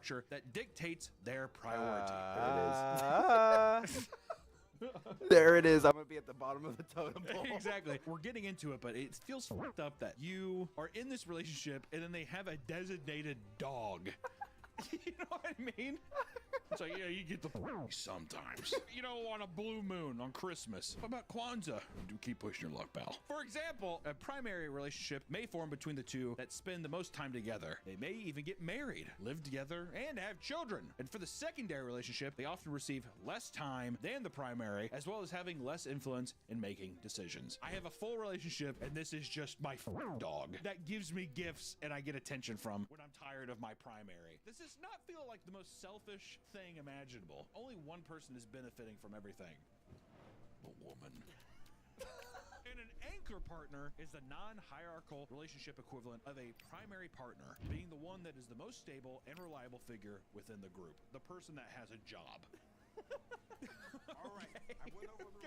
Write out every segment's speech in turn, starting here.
structure that dictates their priority. There it is. I'm gonna be at the bottom of the totem pole. Exactly. We're getting into it, but it feels fucked up that you are in this relationship and then they have a designated dog. You know what I mean? It's like, yeah, you get the sometimes. You know, on a blue moon on Christmas. What about Kwanzaa? Do keep pushing your luck, pal. For example, a primary relationship may form between the two that spend the most time together. They may even get married, live together, and have children. And for the secondary relationship, they often receive less time than the primary, as well as having less influence in making decisions. I have a full relationship, and this is just my dog that gives me gifts and I get attention from when I'm tired of my primary. This does not feel like the most selfish thing imaginable. Only one person is benefiting from everything. The woman. And an anchor partner is the non-hierarchical relationship equivalent of a primary partner, being the one that is the most stable and reliable figure within the group. The person that has a job. All right. I went over the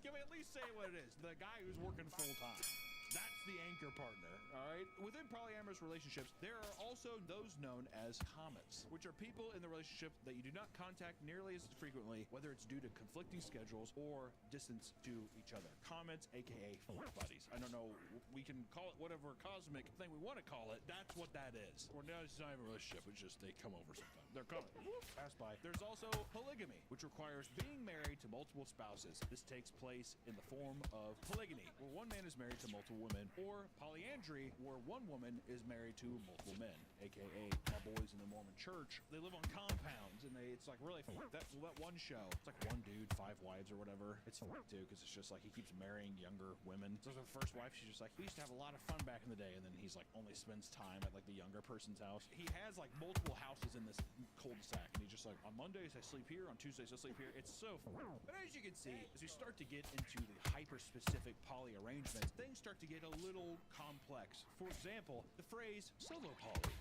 can we at least say what it is? The guy who's working full time. That's the anchor partner, all right? Within polyamorous relationships, there are also those known as comets, which are people in the relationship that you do not contact nearly as frequently, whether it's due to conflicting schedules or distance to each other. Comets, aka buddies. I don't know, we can call it whatever cosmic thing we want to call it. That's what that is. Or no, it's not even a relationship, it's just they come over sometimes. They're coming. Pass by. There's also polygamy, which requires being married to multiple spouses. This takes place in the form of polygamy, where one man is married to multiple women, or polyandry, where one woman is married to multiple men, aka our boys in the Mormon church. They live on compounds, and it's like really that one show. It's like one dude, 5 wives or whatever. It's too, because it's just like he keeps marrying younger women. So the first wife, she's just like, we used to have a lot of fun back in the day, and then he's like only spends time at like the younger person's house. He has like multiple houses in this cul-de-sac, and he's just like, on Mondays I sleep here, on Tuesdays I sleep here. It's so but as you can see, as we start to get into the hyper-specific poly arrangements, things start to get a little complex. For example, the phrase solo poly,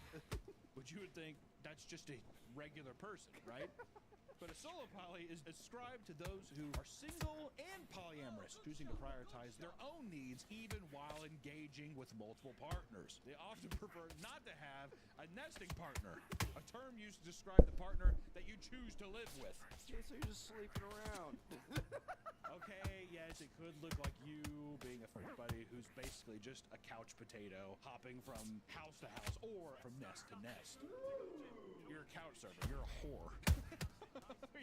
which you would think that's just a regular person, right? But a solo poly is ascribed to those who are single and polyamorous, choosing to prioritize their own needs even while engaging with multiple partners. They often prefer not to have a nesting partner, a term used to describe the partner that you choose to live with. Okay, so you're just sleeping around. Okay, yes, it could look like you being a buddy who's basically just a couch potato hopping from house to house or from nest to nest. You're a couch surfer. You're a whore.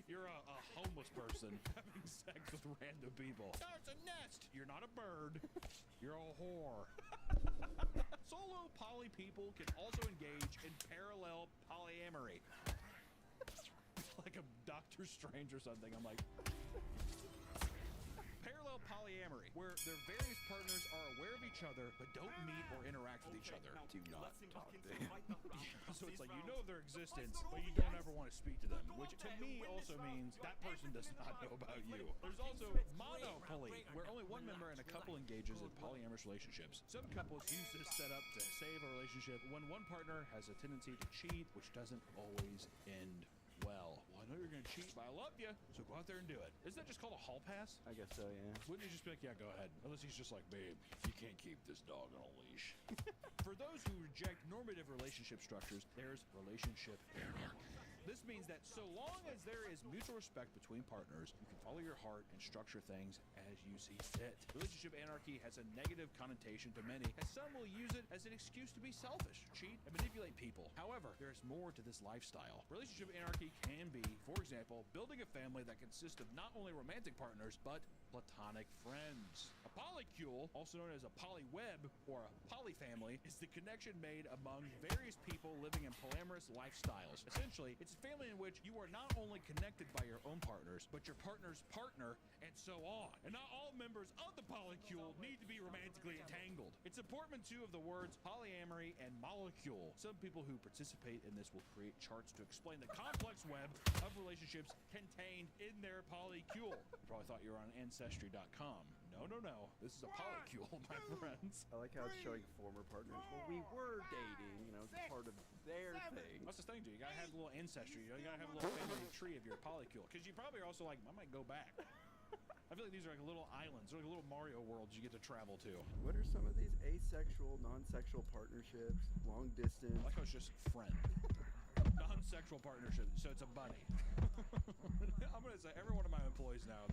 You're a homeless person having sex with random people. No, it's a nest. You're not a bird. You're a whore. Solo poly people can also engage in parallel polyamory. Like a Doctor Strange or something. I'm like... Parallel polyamory, where their various partners are aware of each other but don't meet or interact with each other. Do not talk to him. So it's like you know their existence, but you don't ever want to speak to them, which to me also means that person does not know about you. There's also monopoly, where only one member in a couple engages in polyamorous relationships. Some couples use this setup to save a relationship when one partner has a tendency to cheat, which doesn't always end well. I know you're gonna cheat, but I love you, so go out there and do it. Isn't that just called a hall pass? I guess so, yeah. Wouldn't you just be like, yeah, go ahead? Unless he's just like, babe, you can't keep this dog on a leash. For those who reject normative relationship structures, there's relationship anarchy. This means that so long as there is mutual respect between partners, you can follow your heart and structure things as you see fit. Relationship anarchy has a negative connotation to many, as some will use it as an excuse to be selfish, cheat, and manipulate people. However, there is more to this lifestyle. Relationship anarchy can be, for example, building a family that consists of not only romantic partners, but platonic friends. A polycule, also known as a polyweb or a polyfamily, is the connection made among various people living in polyamorous lifestyles. Essentially, it's a family in which you are not only connected by your own partners, but your partner's partner, and so on. And not all members of the polycule need to be romantically entangled. It's a portmanteau of the words polyamory and molecule. Some people who participate in this will create charts to explain the complex web of relationships contained in their polycule. You probably thought you were on Ancestry.com. No. This is a polycule, my friends. I like how it's showing former partners. Well, we were dating, you know, it's part of their thing. What's the thing, dude? You gotta have a little ancestry. You gotta have a little family tree of your polycule. Because you probably are also like, I might go back. I feel like these are like little islands. They're like little Mario worlds you get to travel to. What are some of these asexual, non-sexual partnerships, long distance? I like how it's just friend. non-sexual partnership, so it's a buddy. I'm gonna say every one of my employees now,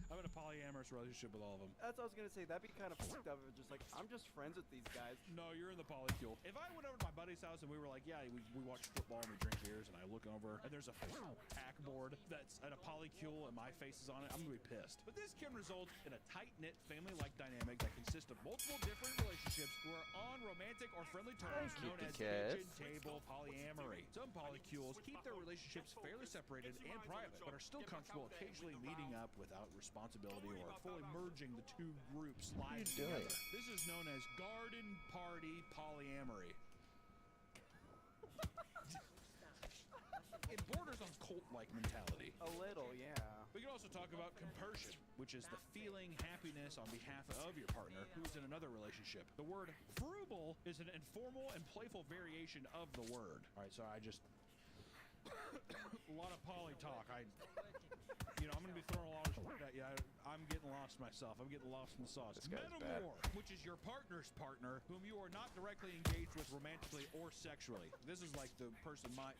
I'm in a polyamorous relationship with all of them. That's what I was gonna say. That'd be kind of fucked up. If just like I'm just friends with these guys. No, you're in the polycule. If I went over to my buddy's house and we were like, yeah, we watch football and we drink beers, and I look over and there's a pack board that's at a polycule and my face is on it, I'm gonna be pissed. But this can result in a tight-knit family-like dynamic that consists of multiple different relationships who are on romantic or friendly terms, known as pigeon table polyamory. Some polycules keep their relationships fairly separated and private, but are still comfortable occasionally meeting up without responsibility or fully merging the two groups lives together. This is known as garden party polyamory. It borders on cult-like mentality. A little, yeah. We can also talk about compersion, which is the feeling happiness on behalf of your partner who is in another relationship. The word frugal is an informal and playful variation of the word. All right, so I just a lot of poly talk. I'm gonna be throwing a lot of shit at you. I'm getting lost myself. I'm getting lost in the sauce. Metamor, which is your partner's partner, whom you are not directly engaged with romantically or sexually. This is like the person my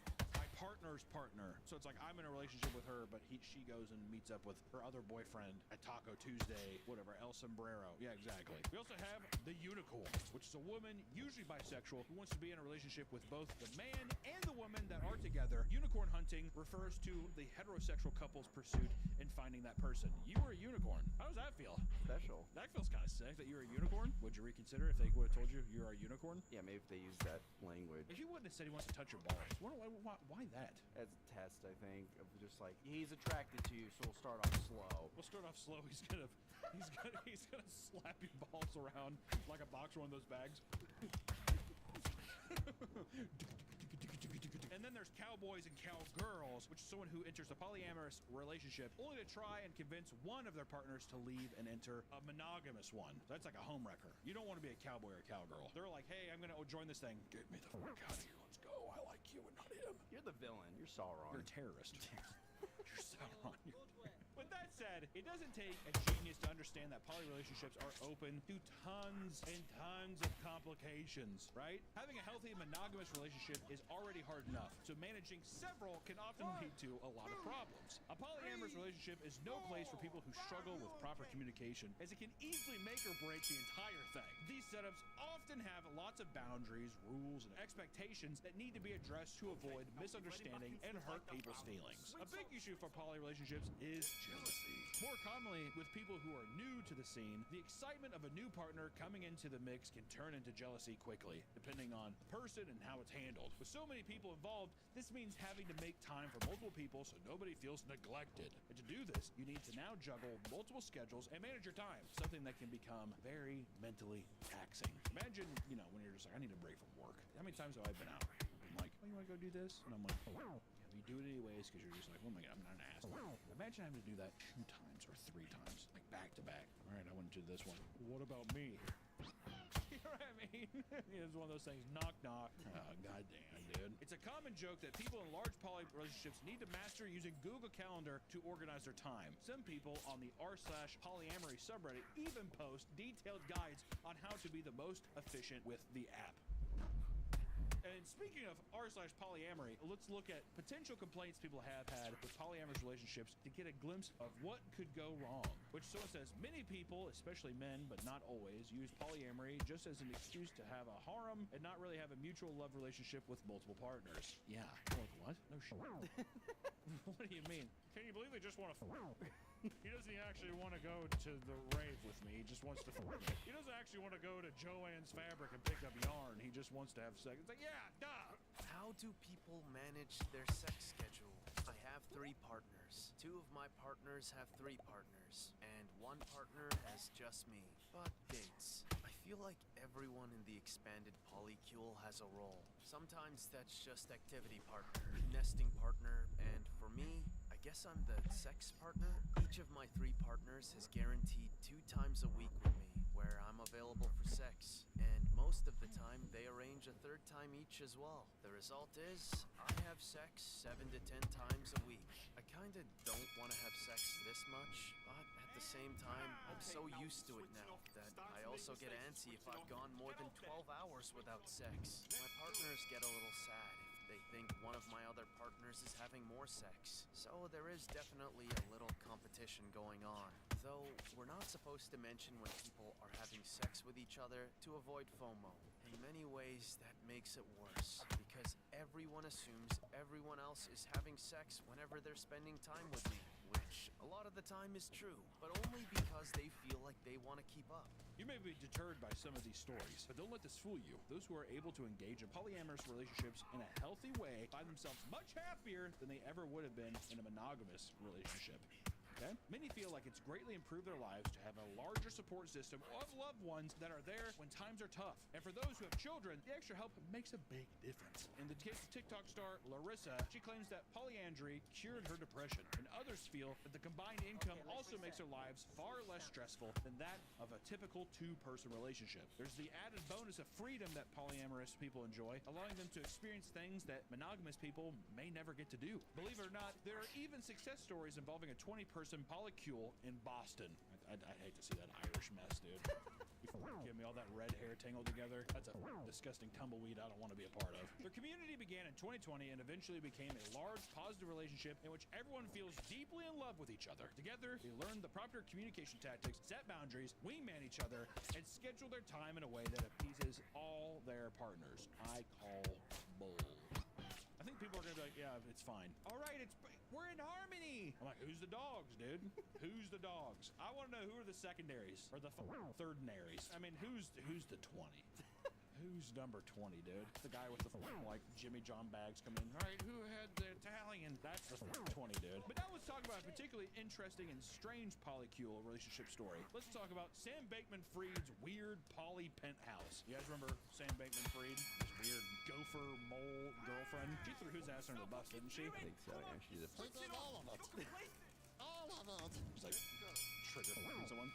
partner's partner. So it's like I'm in a relationship with her, but she goes and meets up with her other boyfriend at Taco Tuesday, whatever, El Sombrero. Yeah, exactly. We also have the unicorn, which is a woman, usually bisexual, who wants to be in a relationship with both the man and the woman that are together. Unicorn hunting refers to the heterosexual couple's pursuit in finding that person. You are a unicorn. How does that feel? Special. That feels kind of sick that you're a unicorn. Would you reconsider if they would have told you you're a unicorn? Yeah, maybe if they use that language. If he wouldn't have said he wants to touch your balls, why that? As a test, I think, of just like he's attracted to you, so we'll start off slow. We'll start off slow. He's gonna slap your balls around like a boxer on those bags. And then there's cowboys and cowgirls, which is someone who enters a polyamorous relationship only to try and convince one of their partners to leave and enter a monogamous one. That's like a homewrecker. You don't want to be a cowboy or a cowgirl. They're like, hey, I'm gonna join this thing. Get me the fuck out of here. Let's go. I like you and not him. You're the villain. You're Sauron. You're a terrorist. You're Sauron. With that said, it doesn't take a genius to understand that poly relationships are open to tons and tons of complications, right? Having a healthy monogamous relationship is already hard enough, so managing several can often lead to a lot of problems. A polyamorous relationship is no place for people who struggle with proper communication, as it can easily make or break the entire thing. These setups often have lots of boundaries, rules, and expectations that need to be addressed to avoid misunderstanding and hurt people's feelings. A big issue for poly relationships is jealousy. More commonly, with people who are new to the scene, the excitement of a new partner coming into the mix can turn into jealousy quickly, depending on the person and how it's handled. With so many people involved, this means having to make time for multiple people so nobody feels neglected. And to do this, you need to now juggle multiple schedules and manage your time, something that can become very mentally taxing. Imagine, when you're just like, I need a break from work. How many times have I been out? I'm like, oh, you want to go do this? And I'm like, oh, wow. You do it anyways because you're just like, oh my god, I'm not an ass. Imagine having to do that 2 times or 3 times, like back to back. All right, I went to this one. What about me? You know what I mean? It's one of those things. Knock, knock. Oh, goddamn, dude. It's a common joke that people in large poly relationships need to master using Google Calendar to organize their time. Some people on the r/polyamory subreddit even post detailed guides on how to be the most efficient with the app. And speaking of r/polyamory, let's look at potential complaints people have had with polyamorous relationships to get a glimpse of what could go wrong. Which someone says, many people, especially men, but not always, use polyamory just as an excuse to have a harem and not really have a mutual love relationship with multiple partners. Yeah. Like, what? No shit. What do you mean? Can you believe they just want to He doesn't actually want to go to the rave with me. He just wants to He doesn't actually want to go to Joann's Fabric and pick up yarn. He just wants to have sex. It's like, yeah, duh. How do people manage their sex schedule? I have 3 partners. 2 of my partners have 3 partners, and 1 partner has just me. But dates. I feel like everyone in the expanded polycule has a role. Sometimes that's just activity partner, nesting partner, and for me, I guess I'm the sex partner. Each of my 3 partners has guaranteed 2 times a week with me, where I'm available for sex, and most of the time they arrange a 3rd time each as well. The result is, I have sex 7 to 10 times a week. I kinda don't want to have sex this much, but at the same time, I'm so used to it now that I also get antsy if I've gone more than 12 hours without sex. My partners get a little sad if They think one of my other partners is having more sex. So there is definitely a little competition going on. Though we're not supposed to mention when people are having sex with each other to avoid FOMO. In many ways, that makes it worse, because everyone assumes everyone else is having sex whenever they're spending time with me, which a lot of the time is true, but only because they feel like they want to keep up. You may be deterred by some of these stories, but don't let this fool you. Those who are able to engage in polyamorous relationships in a healthy way find themselves much happier than they ever would have been in a monogamous relationship. Okay? Many feel like it's greatly improved their lives to have a larger support system of loved ones that are there when times are tough. And for those who have children, the extra help makes a big difference. In the case of TikTok star Larissa, she claims that polyandry cured her depression, and others feel that the combined income also makes their lives far less stressful than that of a typical two-person relationship. There's the added bonus of freedom that polyamorous people enjoy, allowing them to experience things that monogamous people may never get to do. Believe it or not, there are even success stories involving a 20-person polycule in Boston. I hate to see that Irish mess, dude. You give me all that red hair tangled together. That's a disgusting tumbleweed I don't want to be a part of. Their community began in 2020 and eventually became a large positive relationship in which everyone feels deeply in love with each other. Together, they learn the proper communication tactics, set boundaries, wingman each other, and schedule their time in a way that appeases all their partners. I call bull. I think people are gonna be like, yeah, it's fine. All right, we're in harmony. I'm like, who's the dogs, dude? Who's the dogs? I want to know who are the secondaries or the thirdnaries. I mean, who's the 20? Who's number 20, dude? The guy with the like Jimmy John bags come in. All right, who had the Italian? That's the 20, dude. But now let's talk about a particularly interesting and strange polycule relationship story. Let's talk about Sam Bankman-Fried's weird poly penthouse. You guys remember Sam Bankman-Fried? His weird gopher mole girlfriend? She threw his ass under the bus, didn't she? I think so, yeah. She just All of it. All of it. She's like, trigger someone.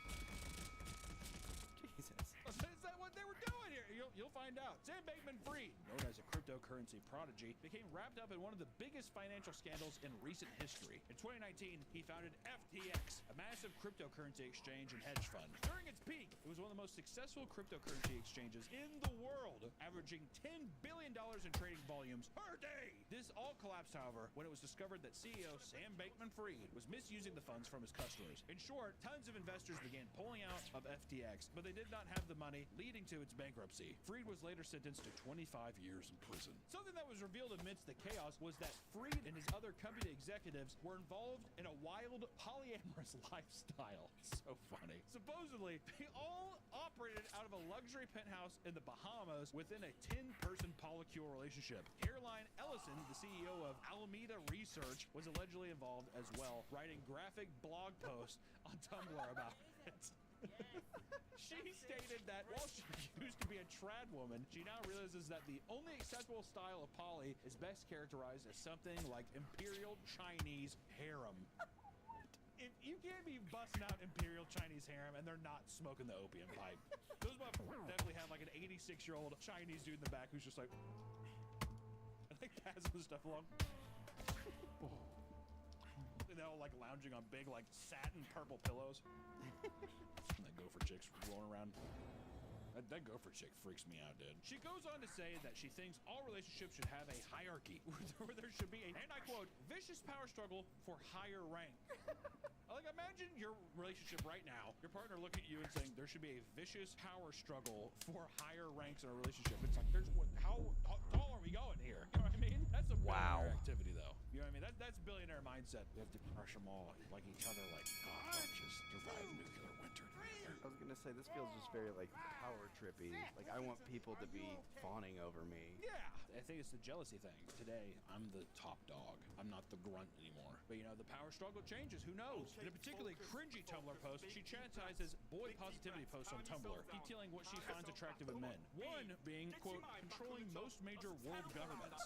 Jesus. Is that what they were doing here? You'll find out. Sam Bankman-Fried, known as a cryptocurrency prodigy, became wrapped up in one of the biggest financial scandals in recent history. In 2019, he founded FTX, a massive cryptocurrency exchange and hedge fund. During its peak, it was one of the most successful cryptocurrency exchanges in the world, averaging $10 billion in trading volumes per day. This all collapsed, however, when it was discovered that CEO Sam Bankman-Fried was misusing the funds from his customers. In short, tons of investors began pulling out of FTX, but they did not have the money, leading to its bankruptcy. Fried was later sentenced to 25 years in prison. Something that was revealed amidst the chaos was that Fried and his other company executives were involved in a wild polyamorous lifestyle. So funny. Supposedly, they all operated out of a luxury penthouse in the Bahamas within a 10-person polycule relationship. Caroline Ellison, the CEO of Alameda Research, was allegedly involved as well, writing graphic blog posts on Tumblr about it. She stated that while she used to be a trad woman, she now realizes that the only acceptable style of poly is best characterized as something like Imperial Chinese harem. You can't be busting out Imperial Chinese harem and they're not smoking the opium pipe. Those motherfuckers definitely have like an 86-year-old Chinese dude in the back who's just like, and like passing the stuff along. And they're all like lounging on big like satin purple pillows. And that gopher chick's rolling around. That gopher chick freaks me out, dude. She goes on to say that she thinks all relationships should have a hierarchy where there should be a, and I quote, vicious power struggle for higher rank. Like, imagine your relationship right now, your partner looking at you and saying there should be a vicious power struggle for higher ranks in a relationship. It's like, how tall are we going here? You know what I mean? That's a billionaire activity, though. You know what I mean? That's billionaire mindset. We have to crush them all like each other, like, just survive nuclear winter together. I was gonna say, this feels just very, like, power trippy. Like, I want people to be fawning over me. Yeah, I think it's the jealousy thing. Today, I'm the top dog. I'm not the grunt anymore. But, you know, the power struggle changes. Who knows? In a particularly cringy Tumblr post, she chastises boy positivity posts on Tumblr, detailing what she finds attractive in men. One being, quote, controlling most major world governments.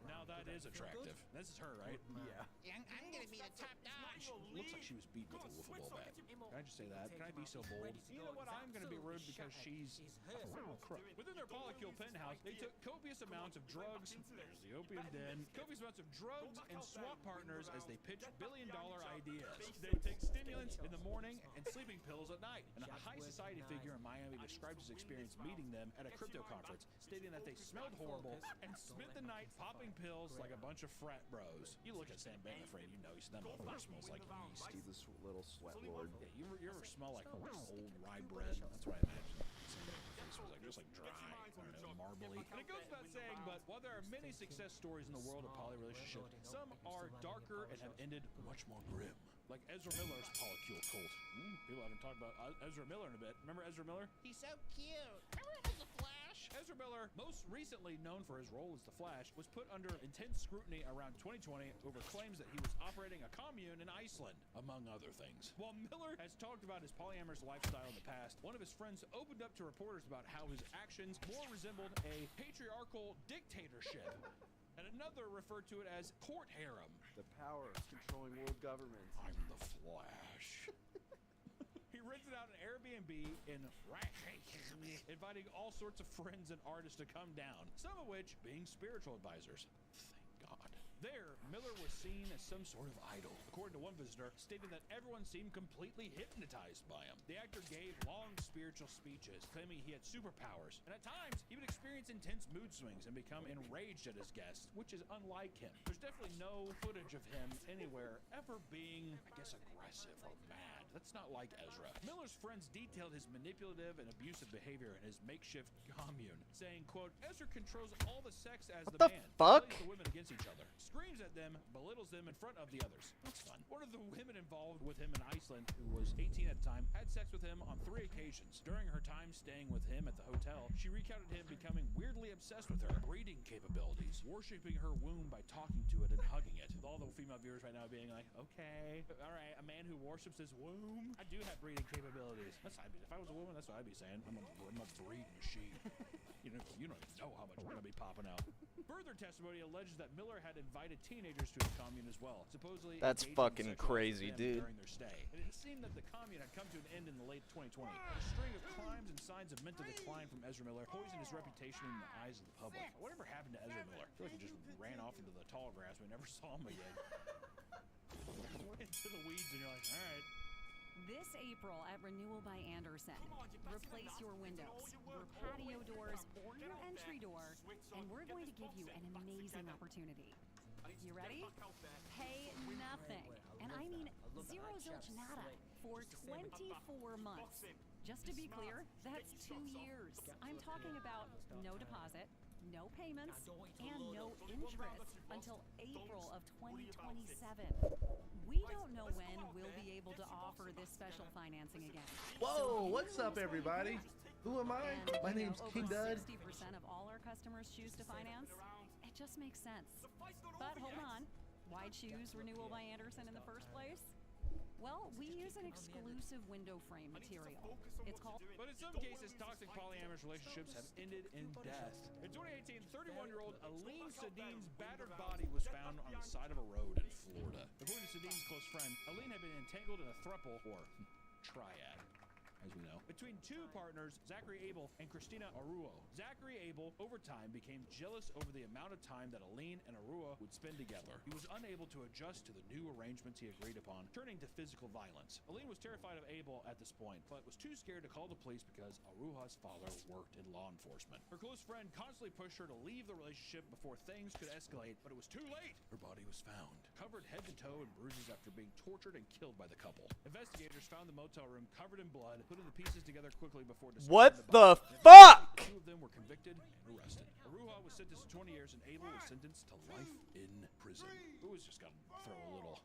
Now, that is attractive. This is her, right? Yeah. I'm gonna be the top dog. Looks like she was beat with a wiffle ball bat. Can I just say that? Can I be so bold? You know what? I'm gonna be rude because she's a former crook. Within their polycule penthouse, they took copious amounts of drugs. There's the opium den. Copious amounts of drugs and swap partners as they pitch billion-dollar ideas. They take stimulants in the morning and sleeping pills at night. And a high society figure in Miami describes his experience meeting them at a crypto conference, stating that they smelled horrible and spent the night popping pills like a bunch of frat bros. You look at Sam Bankman-Fried, you know that motherfucker smells like yeast. He's this little sweat lord. Yeah, you ever smell like old rye bread? That's what I imagine. Face was like just like dry, I don't know, marbly. And it goes without saying, but while there are many success stories in the world of poly relationships, some are darker and have ended much more grim. Like Ezra Miller's polycule cult. People haven't talked about Ezra Miller in a bit. Remember Ezra Miller? He's so cute. Remember him as the Flash? Ezra Miller, most recently known for his role as the Flash, was put under intense scrutiny around 2020 over claims that he was operating a commune in Iceland, among other things. While Miller has talked about his polyamorous lifestyle in the past, one of his friends opened up to reporters about how his actions more resembled a patriarchal dictatorship. And another referred to it as court harem. The power controlling world governments. I'm the Flash. He rented out an Airbnb in inviting all sorts of friends and artists to come down, some of which being spiritual advisors. Thank God. There, Miller was seen as some sort of idol, according to one visitor, stating that everyone seemed completely hypnotized by him. The actor gave long spiritual speeches, claiming he had superpowers, and at times he would experience intense mood swings and become enraged at his guests, which is unlike him. There's definitely no footage of him anywhere ever being, I guess, aggressive or mad. That's not like Ezra. Miller's friends detailed his manipulative and abusive behavior in his makeshift commune, saying, quote, Ezra controls all the sex as the man. Fuck? Plays the women against each other. Screams at them, belittles them in front of the others. That's fun. One of the women involved with him in Iceland, who was 18 at the time, had sex with him on 3 occasions. During her time staying with him at the hotel, she recounted him becoming weirdly obsessed with her breeding capabilities, worshipping her womb by talking to it and hugging it. With all the female viewers right now being like, okay, all right, a man who worships his womb. I do have breeding capabilities. That's what I'd be. If I was a woman, that's what I'd be saying. I'm a breed machine. You don't even know how much we're gonna be popping out. Further testimony alleges that Miller had invited teenagers to his commune as well, supposedly. That's engaging in fucking sexual crazy, acts with them dude. During their stay, and it seemed that the commune had come to an end in the late 2020. A string of crimes and signs of mental decline from Ezra Miller poisoned his reputation in the eyes of the public. Whatever happened to Ezra Miller? I feel like he just ran off into the tall grass. We never saw him again. Into the weeds, and you're like, all right. This April at Renewal by Anderson, replace your windows, your patio doors, or your entry door, and we're going to give you an amazing opportunity. You ready? Pay nothing, and I mean zero zilch nada, for 24 months. Just to be clear, that's 2 years. I'm talking about no deposit, no payments, and no interest until April of 2027. We don't know when we'll be able to offer this special financing again. Whoa, what's up, everybody? Who am I? And, My name's King Dud. 60% of all our customers choose to finance. It just makes sense. But hold on, why choose Renewal by Anderson in the first place? Well, we use an exclusive window frame material. It's called... But in some cases, toxic polyamorous relationships have ended in death. In 2018, 31-year-old Aline Sadine's battered body was found on the side of a road in Florida. According to Sadine's close friend, Aline had been entangled in a throuple, or triad, as we know, between 2 partners, Zachary Abel and Christina Araujo. Zachary Abel, over time, became jealous over the amount of time that Aline and Araujo would spend together. He was unable to adjust to the new arrangements he agreed upon, turning to physical violence. Aline was terrified of Abel at this point, but was too scared to call the police because Araujo's father worked in law enforcement. Her close friend constantly pushed her to leave the relationship before things could escalate, but it was too late. Her body was found, covered head to toe in bruises after being tortured and killed by the couple. Investigators found the motel room covered in blood, putting the pieces together quickly before discovering What the body. fuck? 2 of them were convicted and arrested. Araujo was sentenced to 20 years and Abel was sentenced to life in prison. Always just gotta throw a little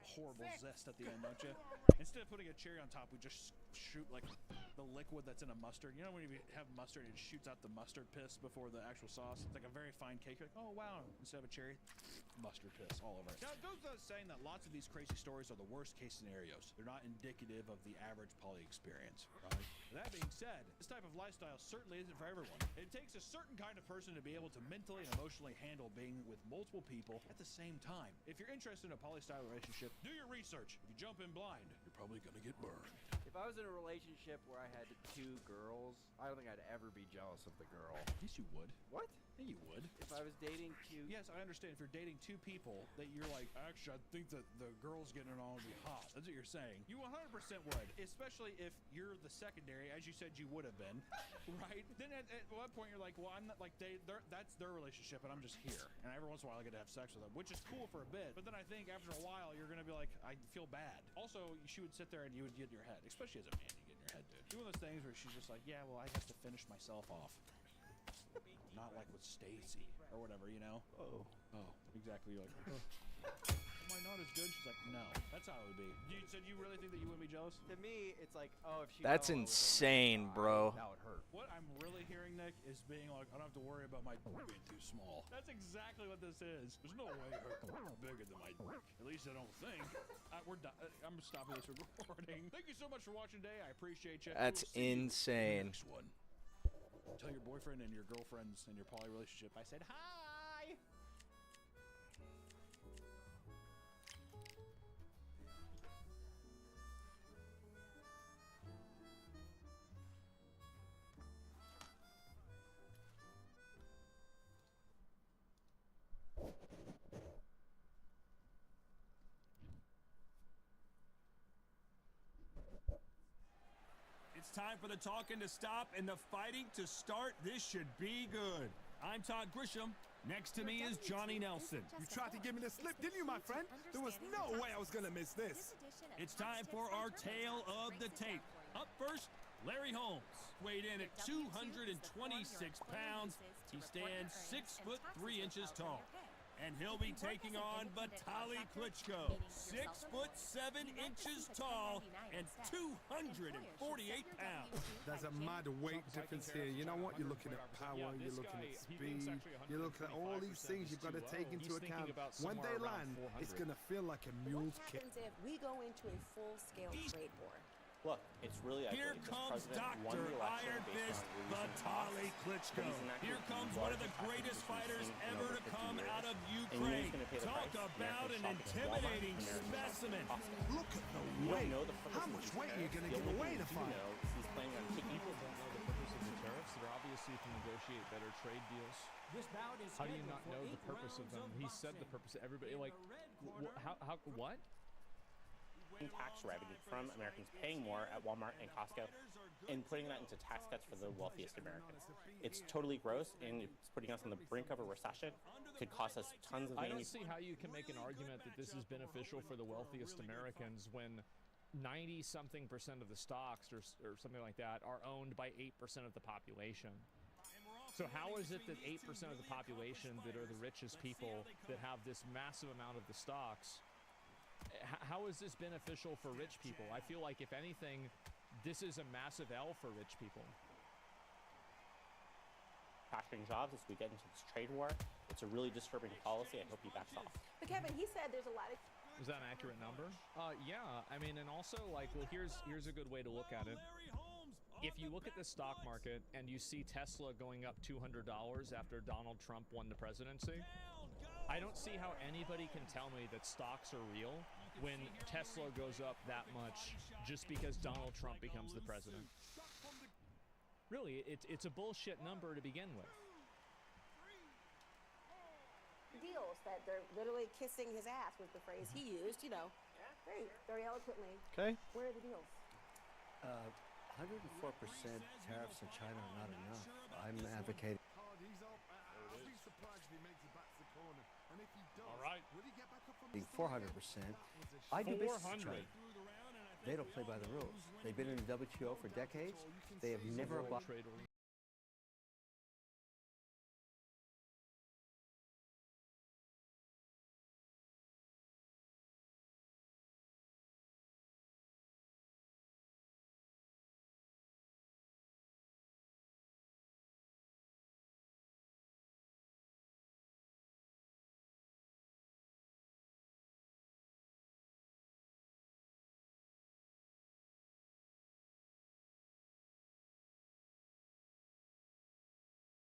horrible zest at the end, don't you? Instead of putting a cherry on top, we just shoot like the liquid that's in a mustard. You know when you have mustard, it shoots out the mustard piss before the actual sauce. It's like a very fine cake. You're like, oh wow! Instead of a cherry, mustard piss all over it. Now it goes without saying that lots of these crazy stories are the worst case scenarios. They're not indicative of the average poly experience, right? That being said, this type of lifestyle certainly isn't for everyone. It takes a certain kind of person to be able to mentally and emotionally handle being with multiple people at the same time. If you're interested in a polystyle relationship, do your research. If you jump in blind, you're probably gonna get burned. If I was in a relationship where I had 2 girls, I don't think I'd ever be jealous of the girl. Yes, you would. What? Yeah, you would. If I was dating 2... Yes, I understand. If you're dating 2 people that you're like, actually, I think that the girl's getting along would be hot. That's what you're saying. You 100% would, especially if you're the secondary, as you said you would have been, right? Then at one point you're like, well, I'm not like that's their relationship, and I'm just here. And every once in a while I get to have sex with them, which is cool for a bit. But then I think after a while you're gonna be like, I feel bad. Also, she would sit there and you would get in your head, especially as a man, you get in your head, dude. Do one of those things where she's just like, yeah, well, I have to finish myself off. Not like with Stacy or whatever, you know? Oh, exactly. You're like, am I not as good? She's like, no. That's how it would be. You said you really think that you wouldn't be jealous? To me, it's like, oh, if she... That's fell in love with insane, a bro. guy, that would hurt. What I'm really hearing, Nick, is being like, I don't have to worry about my being too small. That's exactly what this is. There's no way her bigger than my dick. At least I don't think. I'm stopping this recording. Thank you so much for watching today. I appreciate you. That's We'll see you in the insane. next one. Tell your boyfriend and your girlfriends and your poly relationship I said hi. It's time for the talking to stop and the fighting to start. This should be good. I'm Todd Grisham. Next to me is Johnny Nelson. You tried to give me the slip, didn't you, my friend? There was no way I was gonna miss this. It's time for our tale of the tape. Up first, Larry Holmes. Weighed in at 226 pounds. He stands 6 foot 3 inches tall. And he'll be taking on Vitaly Klitschko, 6 foot 7 inches tall and 248 pounds. There's a mad weight difference here. You know what? You're looking at power, you're looking at speed, you're looking at all these things you've got to take into account. When they land, it's going to feel like a mule's kick. If we go into a full-scale trade war. Look, it's really ugly. Here comes Dr. Iron Fist Vitaly Klitschko. Here comes one of the greatest fighters ever to come out of Ukraine. Talk about an intimidating specimen. Look at the weight. How much weight are you going to give away to fight? He's planning on kicking people. Don't know the purpose of the tariffs. They're obviously to negotiate better trade deals. How do you not know the purpose of them? He said the purpose of everybody. Like, what? Tax revenue from Americans paying more at Walmart and Costco and putting that into tax cuts for the wealthiest Americans. It's totally gross, and it's putting us on the brink of a recession. Could cost us tons of money. I don't see how you can make an argument that this is beneficial for the wealthiest Americans when 90-something% of the stocks or something like that are owned by 8% of the population. So how is it that 8% of the population that are the richest people that have this massive amount of the stocks, how is this beneficial for rich people? I feel like, if anything, this is a massive L for rich people. Capturing jobs as we get into this trade war. It's a really disturbing policy. I hope he backs off. But Kevin, he said there's a lot of... Is that an accurate number? Yeah. I mean, and also, like, well, here's a good way to look at it. If you look at the stock market and you see Tesla going up $200 after Donald Trump won the presidency, I don't see how anybody can tell me that stocks are real when Tesla goes up that much just because Donald Trump becomes the president. Really, it's a bullshit number to begin with. Deals that they're literally kissing his ass was the phrase he used, you know, very eloquently. Okay. Where are the deals? 104% tariffs in China are not enough. I'm advocating. All right. 400%. I do business in China. They don't play by the rules. They've been in the WTO for decades. They have never bought.